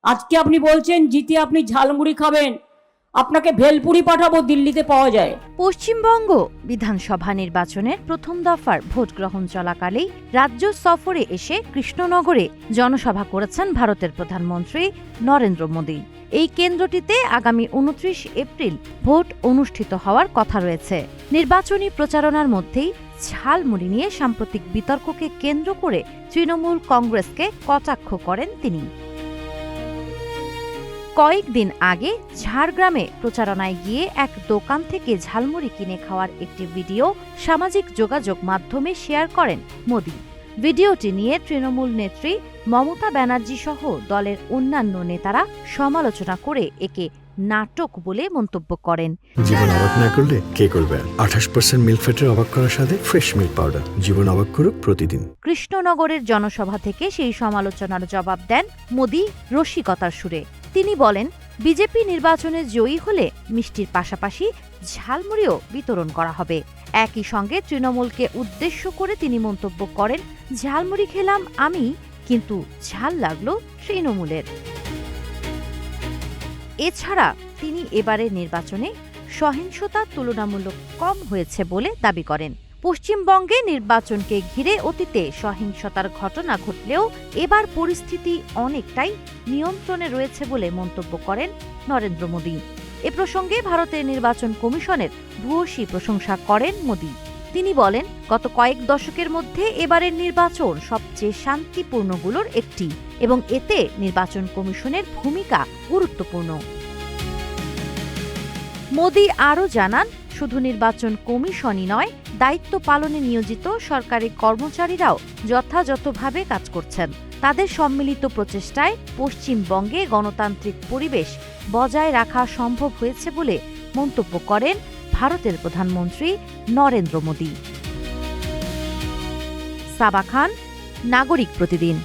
আজকে আপনি বলছেন জিতে আপনি ঝালমুড়ি খাবেন, আপনাকে ভেলপুরি পাঠাবো, দিল্লিতে পাওয়া যায়। পশ্চিমবঙ্গ বিধানসভা নির্বাচনের প্রথম দফার ভোট গ্রহণ চলাকালেই রাজ্য সফরে এসে কৃষ্ণনগরে জনসভা করেছেন ভারতের প্রধানমন্ত্রী নরেন্দ্র মোদী। এই কেন্দ্রটিতে আগামী 29 এপ্রিল ভোট অনুষ্ঠিত হওয়ার কথা রয়েছে। নির্বাচনী প্রচারণার মধ্যেই ঝালমুড়ি নিয়ে সাম্প্রতিক বিতর্ককে কেন্দ্র করে তৃণমূল কংগ্রেসকে কটাক্ষ করেন তিনি। কয়েকদিন আগে ঝাড়গ্রামে প্রচারণায় গিয়ে এক দোকান থেকে ঝালমুড়ি কিনে খাওয়ার একটি ভিডিও সামাজিক যোগাযোগ মাধ্যমে শেয়ার করেন মোদী। ভিডিওটি নিয়ে তৃণমূল নেত্রী মমতা ব্যানার্জি সহ দলের অন্যান্য নেতারা সমালোচনা করে একে নাটক বলে মন্তব্য করেন। জীবন অবাক না করলে কে করবে? 28% মিল্ক ফ্যাটের অবাক করার সাথে ফ্রেশ মিল্ক পাউডার। জীবন অবাক করুক প্রতিদিন। কৃষ্ণনগরের জনসভা থেকে সেই সমালোচনার জবাব দেন মোদী রসিকতার সুরে। তিনি বলেন, বিজেপি নির্বাচনে জয়ী হলে মিষ্টির পাশাপাশি ঝালমুড়িও বিতরণ করা হবে। একই সঙ্গে তৃণমূলকে উদ্দেশ্য করে তিনি মন্তব্য করেন, ঝালমুড়ি খেলাম আমি, কিন্তু ঝাল লাগলো তৃণমূলের। এছাড়া তিনি এবারের নির্বাচনে সহিংসতা তুলনামূলক কম হয়েছে বলে দাবি করেন। পশ্চিমবঙ্গে নির্বাচনকে ঘিরে অতীতে সহিংসতার ঘটনা ঘটলেও এবার পরিস্থিতি অনেকটাই নিয়ন্ত্রণে রয়েছে বলে মন্তব্য করেন নরেন্দ্র মোদী। এ প্রসঙ্গে ভারতের নির্বাচন কমিশনের ভূয়সী প্রশংসা করেন মোদী। তিনি বলেন, গত কয়েক দশকের মধ্যে এবারের নির্বাচন সবচেয়ে শান্তিপূর্ণগুলোর একটি এবং এতে নির্বাচন কমিশনের ভূমিকা গুরুত্বপূর্ণ। মোদী আরও জানান, শুধু নির্বাচন কমিশনই নয়, দায়িত্ব পালনে নিয়োজিত সরকারি কর্মচারীরাও যথাযথভাবে কাজ করছেন। তাদের সম্মিলিত প্রচেষ্টায় পশ্চিমবঙ্গে গণতান্ত্রিক পরিবেশ বজায় রাখা সম্ভব হয়েছে বলে মন্তব্য করেন ভারতের প্রধানমন্ত্রী নরেন্দ্র মোদী। সাবা খান, নাগরিক প্রতিদিন।